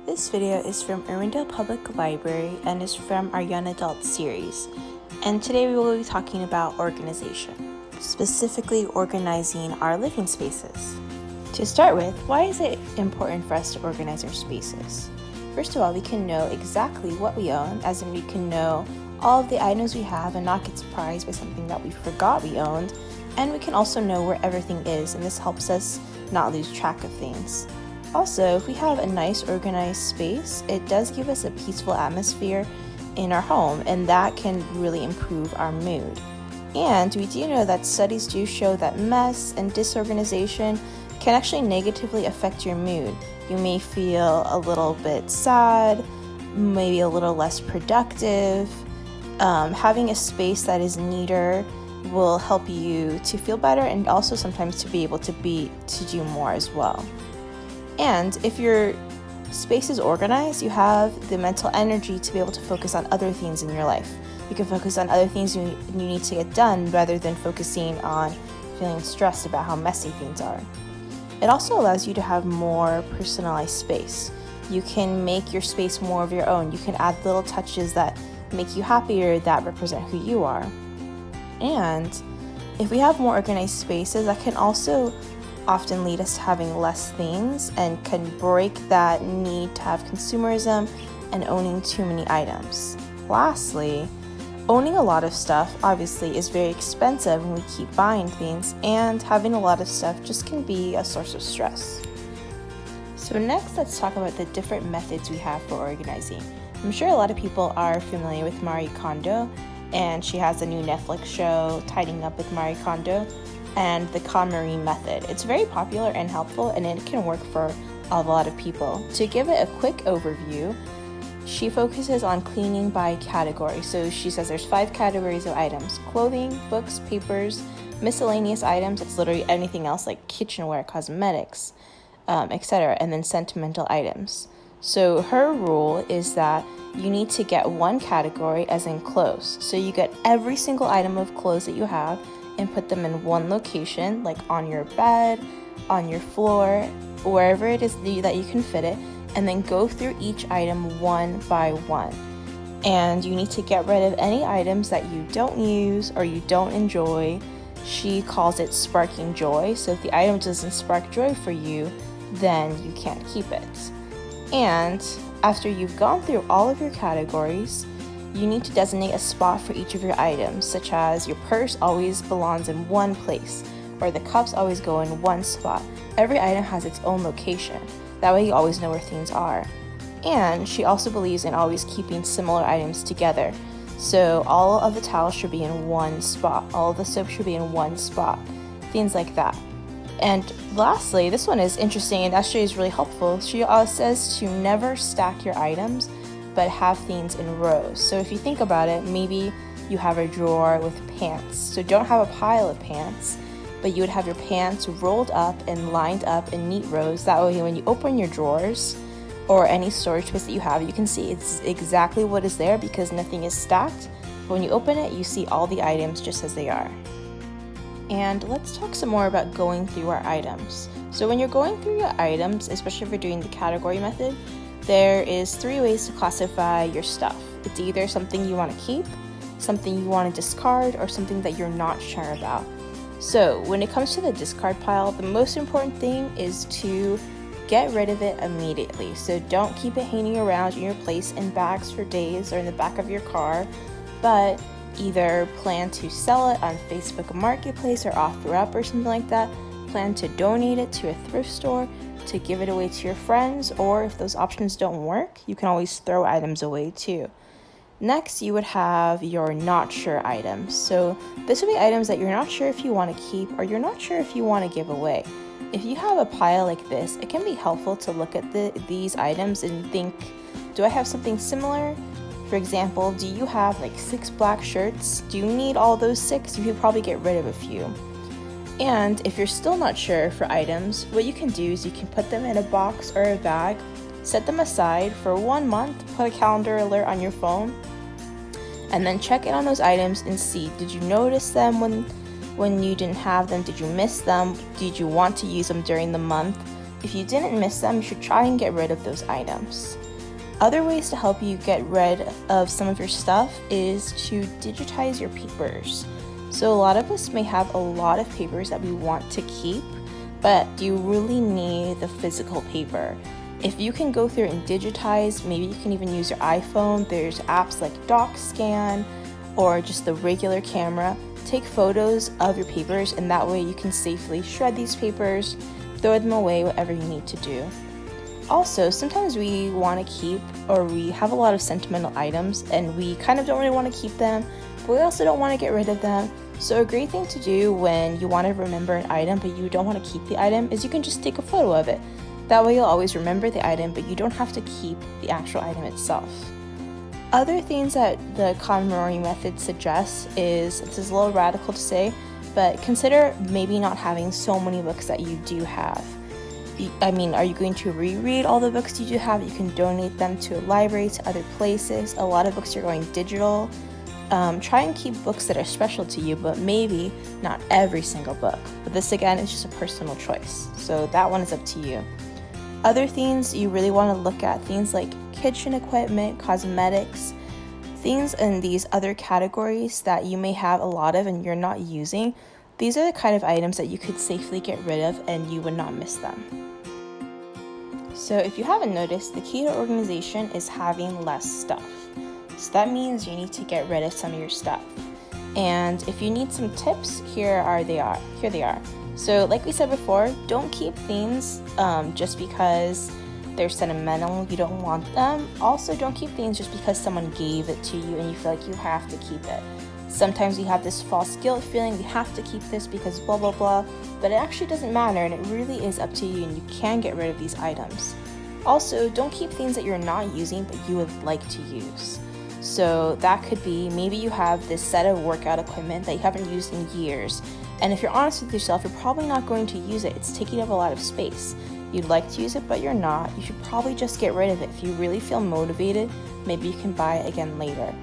This video is from Irwindale Public Library and is from our Young Adult series. And today we will be talking about organization, specifically organizing our living spaces. To start with, why is it important for us to organize our spaces? First of all, we can know exactly what we own, as in we can know all of the items we have and not get surprised by something that we forgot we owned. And we can also know where everything is, and this helps us not lose track of things. Also, if we have a nice organized space, it does give us a peaceful atmosphere in our home, and that can really improve our mood. And we do know that studies do show that mess and disorganization can actually negatively affect your mood. You may feel a little bit sad, maybe a little less productive. Having a space that is neater will help you to feel better and also sometimes to be able to do more as well. And if your space is organized, you have the mental energy to be able to focus on other things in your life. You can focus on other things you need to get done rather than focusing on feeling stressed about how messy things are. It also allows you to have more personalized space. You can make your space more of your own. You can add little touches that make you happier, that represent who you are. And if we have more organized spaces, that can also often lead us to having less things and can break that need to have consumerism and owning too many items. Lastly, owning a lot of stuff obviously is very expensive when we keep buying things, and having a lot of stuff just can be a source of stress. So next, let's talk about the different methods we have for organizing. I'm sure a lot of people are familiar with Marie Kondo, and she has a new Netflix show, Tidying Up with Marie Kondo, and the KonMari Method. It's very popular and helpful, and it can work for a lot of people. To give it a quick overview, she focuses on cleaning by category. So she says there's 5 categories of items: clothing, books, papers, miscellaneous items, it's literally anything else like kitchenware, cosmetics, etc., and then sentimental items. So her rule is that you need to get one category, as in clothes. So you get every single item of clothes that you have and put them in one location, like on your bed, on your floor, wherever it is that you can fit it, and then go through each item one by one. And you need to get rid of any items that you don't use or you don't enjoy. She calls it sparking joy. So if the item doesn't spark joy for you, then you can't keep it. And after you've gone through all of your categories, you need to designate a spot for each of your items, such as your purse always belongs in one place, or the cups always go in one spot. Every item has its own location. That way you always know where things are. And she also believes in always keeping similar items together. So all of the towels should be in one spot. All of the soap should be in one spot. Things like that. And lastly, this one is interesting and actually is really helpful. She says to never stack your items, but have things in rows. So if you think about it, maybe you have a drawer with pants. So don't have a pile of pants, but you would have your pants rolled up and lined up in neat rows. That way when you open your drawers or any storage space that you have, you can see it's exactly what is there because nothing is stacked. But when you open it, you see all the items just as they are. And let's talk some more about going through our items. So when you're going through your items, especially if you're doing the category method, there is 3 ways to classify your stuff. It's either something you want to keep, something you want to discard, or something that you're not sure about. So when it comes to the discard pile, the most important thing is to get rid of it immediately. So don't keep it hanging around in your place in bags for days or in the back of your car, but either plan to sell it on Facebook Marketplace or OfferUp or something like that. Plan to donate it to a thrift store, to give it away to your friends, or if those options don't work, you can always throw items away too. Next, you would have your not sure items. So this would be items that you're not sure if you want to keep or you're not sure if you want to give away. If you have a pile like this, it can be helpful to look at these items and think, do I have something similar? For example, do you have like 6 black shirts? Do you need all those 6? You could probably get rid of a few. And if you're still not sure for items, what you can do is you can put them in a box or a bag, set them aside for 1 month, put a calendar alert on your phone, and then check in on those items and see, did you notice them when you didn't have them? Did you miss them? Did you want to use them during the month? If you didn't miss them, you should try and get rid of those items. Other ways to help you get rid of some of your stuff is to digitize your papers. So a lot of us may have a lot of papers that we want to keep, but do you really need the physical paper? If you can go through and digitize, maybe you can even use your iPhone. There's apps like DocScan or just the regular camera. Take photos of your papers, and that way you can safely shred these papers, throw them away, whatever you need to do. Also, sometimes we want to keep, or we have a lot of sentimental items and we kind of don't really want to keep them, but we also don't want to get rid of them. So a great thing to do when you want to remember an item but you don't want to keep the item is you can just take a photo of it. That way you'll always remember the item, but you don't have to keep the actual item itself. Other things that the KonMari Method suggests is, this is a little radical to say, but consider maybe not having so many books that you do have. Are you going to reread all the books you do have? You can donate them to a library, to other places. A lot of books are going digital. Try and keep books that are special to you, but maybe not every single book. But this, again, is just a personal choice. So that one is up to you. Other things you really want to look at, things like kitchen equipment, cosmetics, things in these other categories that you may have a lot of and you're not using. These are the kind of items that you could safely get rid of and you would not miss them. So if you haven't noticed, the key to organization is having less stuff. So that means you need to get rid of some of your stuff. And if you need some tips, here they are. So like we said before, don't keep things just because they're sentimental, you don't want them. Also, don't keep things just because someone gave it to you and you feel like you have to keep it. Sometimes we have this false guilt feeling we have to keep this because blah blah blah, but it actually doesn't matter and it really is up to you, and you can get rid of these items. Also, don't keep things that you're not using but you would like to use. So that could be, maybe you have this set of workout equipment that you haven't used in years, and if you're honest with yourself, you're probably not going to use it. It's taking up a lot of space. You'd like to use it, but you're not. You should probably just get rid of it. If you really feel motivated, maybe you can buy it again later.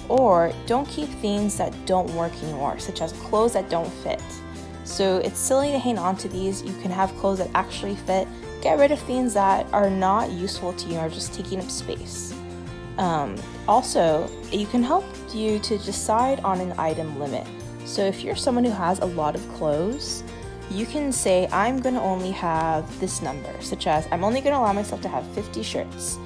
Or don't keep things that don't work anymore, such as clothes that don't fit. So it's silly to hang on to these. You can have clothes that actually fit. Get rid of things that are not useful to you or just taking up space. Also, it can help you to decide on an item limit. So if you're someone who has a lot of clothes, you can say, I'm going to only have this number, such as I'm only going to allow myself to have 50 shirts.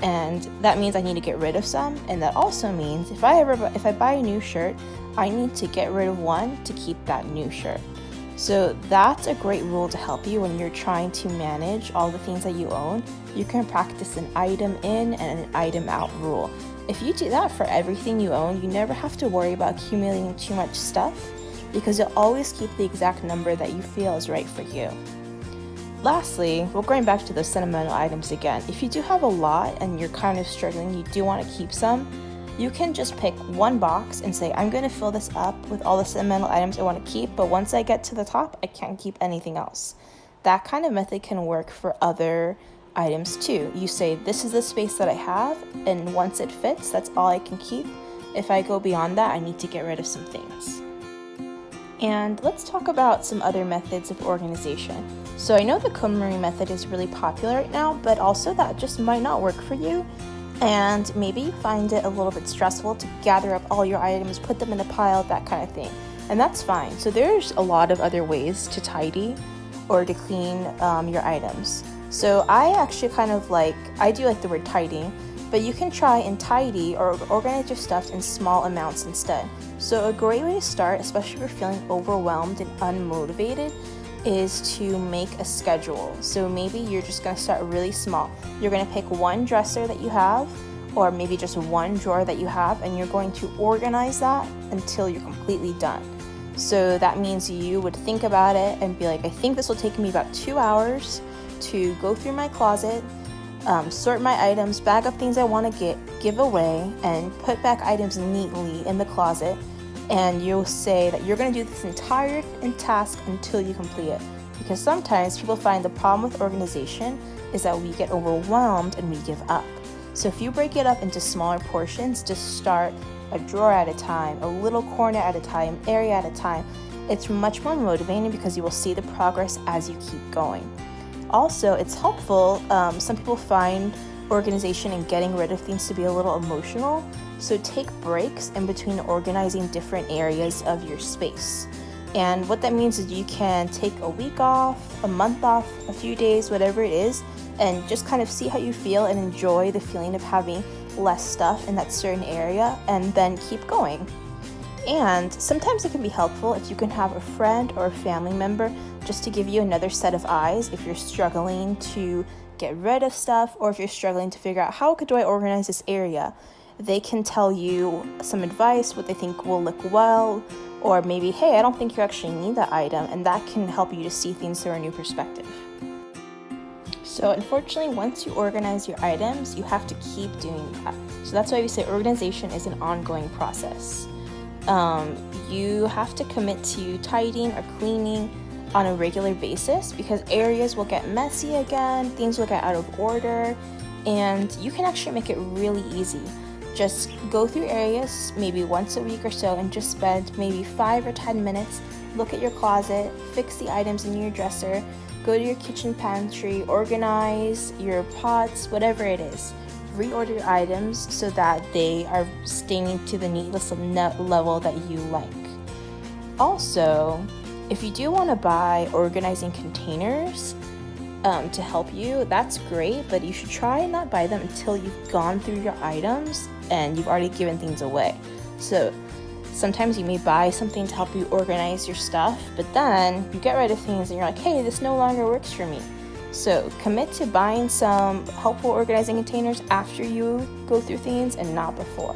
And that means I need to get rid of some. And that also means if I buy a new shirt, I need to get rid of one to keep that new shirt. So that's a great rule to help you when you're trying to manage all the things that you own. You can practice an item in and an item out rule. If you do that for everything you own, you never have to worry about accumulating too much stuff, because you'll always keep the exact number that you feel is right for you. Lastly, we're going back to those sentimental items again. If you do have a lot and you're kind of struggling, you do want to keep some, you can just pick one box and say, I'm going to fill this up with all the sentimental items I want to keep, but once I get to the top, I can't keep anything else. That kind of method can work for other items too. You say, this is the space that I have, and once it fits, that's all I can keep. If I go beyond that, I need to get rid of some things. And let's talk about some other methods of organization. So I know the KonMari Method is really popular right now, but also that just might not work for you. And maybe you find it a little bit stressful to gather up all your items, put them in a pile, that kind of thing. And that's fine. So there's a lot of other ways to tidy or to clean your items. So I actually I do like the word tidying, but you can try and tidy or organize your stuff in small amounts instead. So a great way to start, especially if you're feeling overwhelmed and unmotivated, is to make a schedule. So maybe you're just going to start really small. You're going to pick one dresser that you have, or maybe just one drawer that you have, and you're going to organize that until you're completely done. So that means you would think about it and be like, I think this will take me about 2 hours to go through my closet, sort my items, bag up things I want to give away, and put back items neatly in the closet. And you'll say that you're going to do this entire task until you complete it. Because sometimes people find the problem with organization is that we get overwhelmed and we give up. So if you break it up into smaller portions, just start a drawer at a time, a little corner at a time, area at a time, it's much more motivating because you will see the progress as you keep going. Also, it's helpful. Some people find organization and getting rid of things to be a little emotional. So take breaks in between organizing different areas of your space. And what that means is you can take a week off, a month off, a few days, whatever it is, and just kind of see how you feel and enjoy the feeling of having less stuff in that certain area, and then keep going. And sometimes it can be helpful if you can have a friend or a family member just to give you another set of eyes if you're struggling to get rid of stuff, or if you're struggling to figure out how do I organize this area. They can tell you some advice, what they think will look well, or maybe, hey, I don't think you actually need that item, and that can help you to see things through a new perspective. So unfortunately, once you organize your items, you have to keep doing that. So that's why we say organization is an ongoing process. You have to commit to tidying or cleaning on a regular basis, because areas will get messy again, things will get out of order, and you can actually make it really easy. Just go through areas maybe once a week or so and just spend maybe 5 or 10 minutes, look at your closet, fix the items in your dresser, go to your kitchen pantry, organize your pots, whatever it is. Reorder your items so that they are staying to the neatness level that you like. Also, if you do want to buy organizing containers to help you, that's great, but you should try and not buy them until you've gone through your items and you've already given things away. So sometimes you may buy something to help you organize your stuff, but then you get rid of things and you're like, hey, this no longer works for me. So commit to buying some helpful organizing containers after you go through things and not before.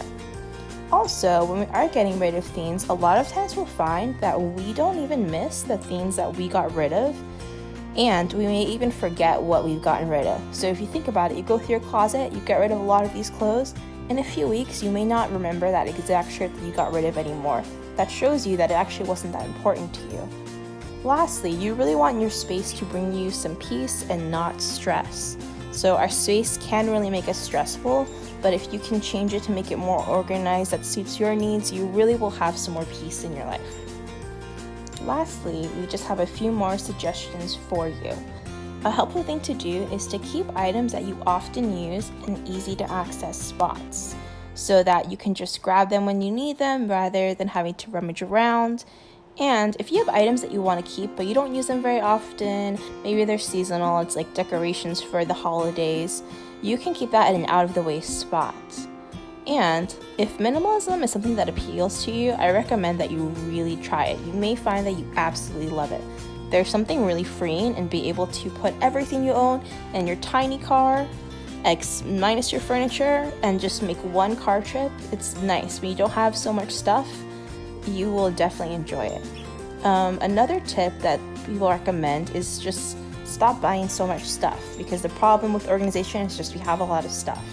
Also, when we are getting rid of things, a lot of times we'll find that we don't even miss the things that we got rid of, and we may even forget what we've gotten rid of. So if you think about it, you go through your closet, you get rid of a lot of these clothes, in a few weeks you may not remember that exact shirt that you got rid of anymore. That shows you that it actually wasn't that important to you. Lastly, you really want your space to bring you some peace and not stress. So our space can really make us stressful, but if you can change it to make it more organized that suits your needs, you really will have some more peace in your life. Lastly, we just have a few more suggestions for you. A helpful thing to do is to keep items that you often use in easy to access spots, so that you can just grab them when you need them rather than having to rummage around. And if you have items that you want to keep but you don't use them very often, maybe they're seasonal, it's like decorations for the holidays, you can keep that at an out-of-the-way spot. And if minimalism is something that appeals to you, I recommend that you really try it. You may find that you absolutely love it. There's something really freeing in being able to put everything you own in your tiny car, minus your furniture, and just make one car trip. It's nice. When you don't have so much stuff, you will definitely enjoy it. Another tip that people recommend is just stop buying so much stuff, because the problem with organization is just we have a lot of stuff.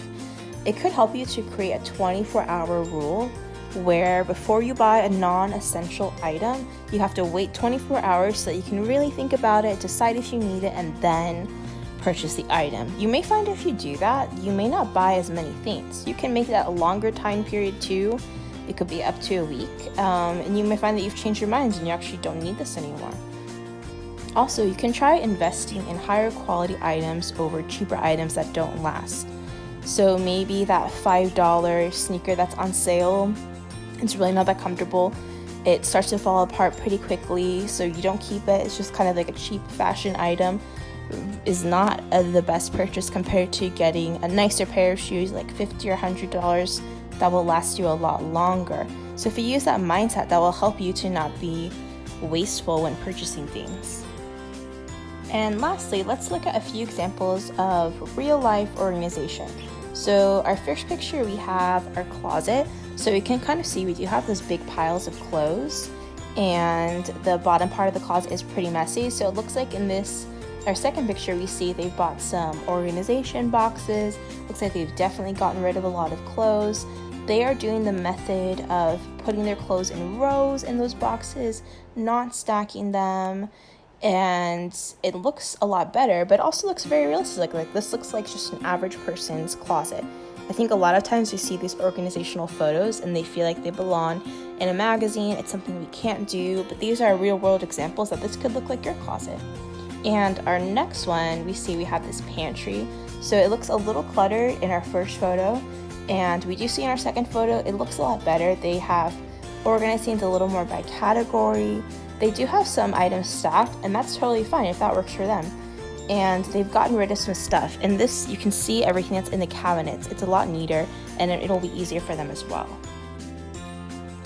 It could help you to create a 24-hour rule where before you buy a non-essential item, you have to wait 24 hours so that you can really think about it, decide if you need it, and then purchase the item. You may find if you do that, you may not buy as many things. You can make that a longer time period too. It could be up to a week, and you may find that you've changed your minds and you actually don't need this anymore. Also, you can try investing in higher quality items over cheaper items that don't last. So maybe that $5 sneaker that's on sale, it's really not that comfortable. It starts to fall apart pretty quickly, so you don't keep it. It's just kind of like a cheap fashion item. Is not the best purchase compared to getting a nicer pair of shoes like $50 or $100 that will last you a lot longer. So if you use that mindset, that will help you to not be wasteful when purchasing things. And lastly, let's look at a few examples of real-life organization. So our first picture, we have our closet. So you can kind of see we do have those big piles of clothes, and the bottom part of the closet is pretty messy. So it looks like in our second picture, we see they've bought some organization boxes. Looks like they've definitely gotten rid of a lot of clothes. They are doing the method of putting their clothes in rows in those boxes, not stacking them. And it looks a lot better, but also looks very realistic. Like this looks like just an average person's closet. I think a lot of times we see these organizational photos and they feel like they belong in a magazine. It's something we can't do, but these are real world examples that this could look like your closet. And our next one, we see we have this pantry. So it looks a little cluttered in our first photo, and we do see in our second photo, it looks a lot better. They have organized things a little more by category. They do have some items stacked, and that's totally fine if that works for them. And they've gotten rid of some stuff. And this, you can see everything that's in the cabinets. It's a lot neater, and it'll be easier for them as well.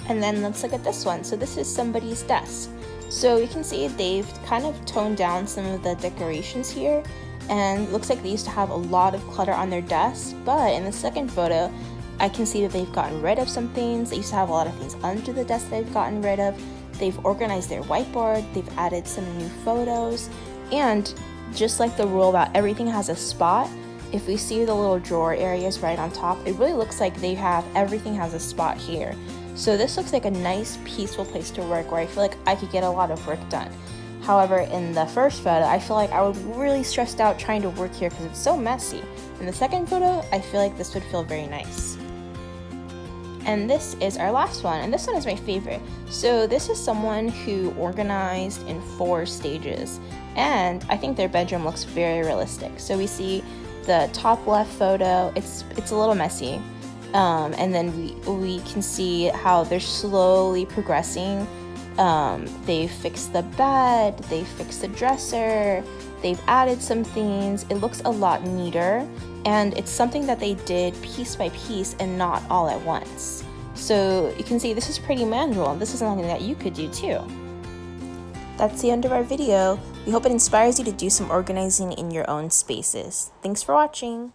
And then let's look at this one. So this is somebody's desk. So you can see they've kind of toned down some of the decorations here, and it looks like they used to have a lot of clutter on their desk, but in the second photo, I can see that they've gotten rid of some things. They used to have a lot of things under the desk they've gotten rid of. They've organized their whiteboard, they've added some new photos, and just like the rule about everything has a spot, if we see the little drawer areas right on top, it really looks like everything has a spot here. So this looks like a nice, peaceful place to work where I feel like I could get a lot of work done. However, in the first photo, I feel like I would be really stressed out trying to work here because it's so messy. In the second photo, I feel like this would feel very nice. And this is our last one, and this one is my favorite. So this is someone who organized in 4 stages, and I think their bedroom looks very realistic. So we see the top left photo, it's a little messy. And then we can see how they're slowly progressing. They've fixed the bed, they've fixed the dresser, they've added some things. It looks a lot neater, and it's something that they did piece by piece and not all at once. So you can see this is pretty manual, and this is something that you could do too. That's the end of our video. We hope it inspires you to do some organizing in your own spaces. Thanks for watching.